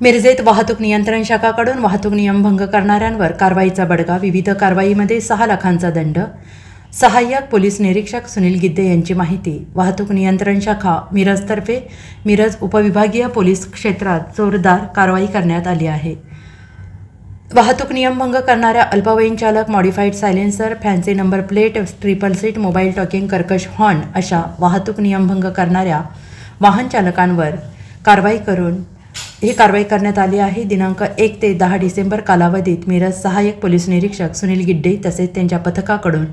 मिरजेत वाहतूक नियंत्रण शाखाकडून वाहतूक नियम भंग करणाऱ्यांवर कारवाईचा बडगा. विविध कारवाईमध्ये 6 लाखांचा दंड. सहाय्यक पोलीस निरीक्षक सुनील गिद्दे यांची माहिती. वाहतूक नियंत्रण शाखा मिरजतर्फे मिरज उपविभागीय पोलीस क्षेत्रात जोरदार कारवाई करण्यात आली आहे. वाहतूक नियमभंग करणाऱ्या अल्पवयीन चालक, modified silencer, fancy number plate, triple seat, mobile talking, कर्कश हॉर्न अशा वाहतूक नियमभंग करणाऱ्या वाहन चालकांवर ही कारवाई करण्यात आली आहे. दिनांक 1 ते 10 डिसेंबर कालावधीत मिरज सहाय्यक पोलीस निरीक्षक सुनील गिड्डे तसेच त्यांच्या पथकाकडून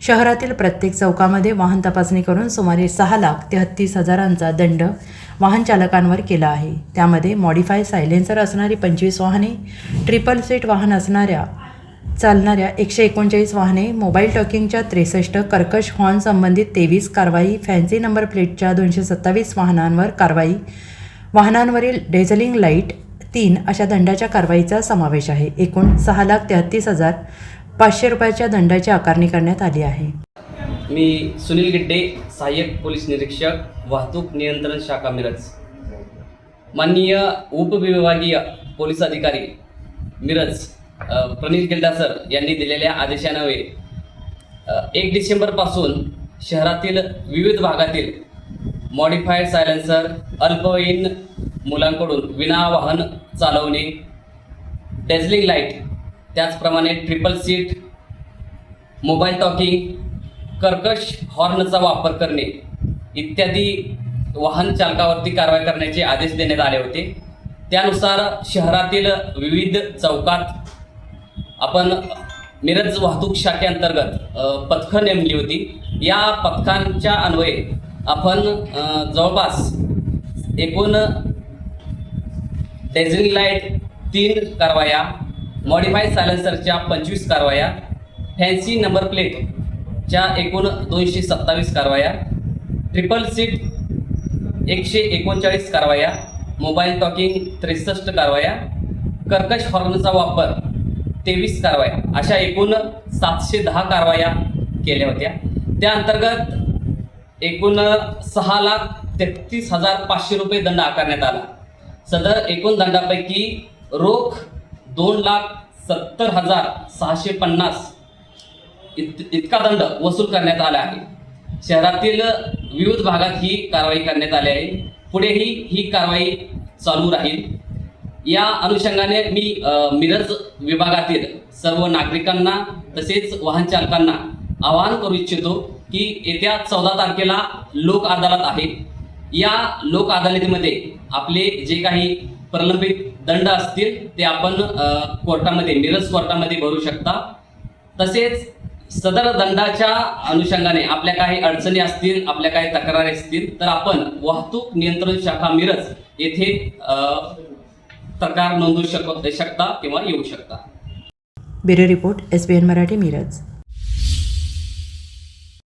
शहरातील प्रत्येक चौकामध्ये वाहन तपासणी करून सुमारे 6,33,000चा दंड वाहन चालकांवर केला आहे. त्यामध्ये मॉडिफाय सायलेन्सर असणारी 25 वाहने, ट्रिपल सीट वाहन चालणाऱ्या 139 वाहने, मोबाईल टॉकिंगच्या 63, कर्कश हॉर्न संबंधित 23 कारवाई, फॅन्सी नंबर प्लेटच्या 227 वाहनांवर कारवाई, वाहनांवरील डेझलिंग लाईट 3 अशा दंडाच्या कारवाईचा समावेश आहे. एकूण 6,33,500 रुपयाच्या दंडाची आकारणी करण्यात आली आहे. मी सुनील गिड्डे, सहाय्यक पोलीस निरीक्षक, वाहतूक नियंत्रण शाखा मिरज. माननीय उपविभागीय पोलीस अधिकारी मिरज प्रणीत गिल्डा सर यांनी दिलेल्या आदेशान्वये 1 डिसेंबरपासून शहरातील विविध भागातील मॉडिफाईड सायलेन्सर, अल्पवयीन मुलांकडून विना वाहन चालवणे, डेझलिंग लाईट, त्याचप्रमाणे ट्रिपल सीट, मोबाईल टॉकिंग, कर्कश हॉर्नचा वापर करणे इत्यादी वाहन चालकावरती कारवाई करण्याचे आदेश देण्यात आले होते. त्यानुसार शहरातील विविध चौकात आपण मिरज वाहतूक शाखेअंतर्गत पथकं नेमली होती. या पथकांच्या अन्वये आपण जवळपास एकूण डेझलिंग लाईट 3 कारवाया, मॉडिफाईड सायलेन्सरच्या 25 कारवाया, फॅन्सी नंबर प्लेटच्या एकूण 227 कारवाया, ट्रिपल सीट 139 कारवाया, मोबाईल टॉकिंग 63 कारवाया, कर्कश हॉर्नचा वापर 23 कारवाया अशा एकूण 710 कारवाया केल्या होत्या. त्या अंतर्गत एकूण 6,33,500 रुपये दंड आकारण्यात आला. सदर एकूण दंडापैकी रोख 2,70,650 इतका दंड वसूल करण्यात आला आहे. शहरातील विविध भागात ही कारवाई करण्यात आली आहे. पुढेही ही कारवाई चालू राहील. या अनुषंगाने मी मिरज विभागातील सर्व नागरिकांना तसेच वाहन चालकांना आवाहन करू इच्छितो की येत्या 14 तारखेला लोक अदालत आहे. या लोक अदालतीमध्ये आपले जे काही प्रलंबित दंड असतील ते आपण कोर्टामध्ये, मिरज कोर्टामध्ये भरू शकता. तसेच सदर दंडाच्या अनुषंगाने आपल्या काही अडचणी असतील, आपल्या काही तक्रारी असतील तर आपण वाहतूक नियंत्रण शाखा मिरज येथे तक्रार नोंदवू शकता किंवा येऊ शकता. Bureau report, SBN Marathi, Miraj.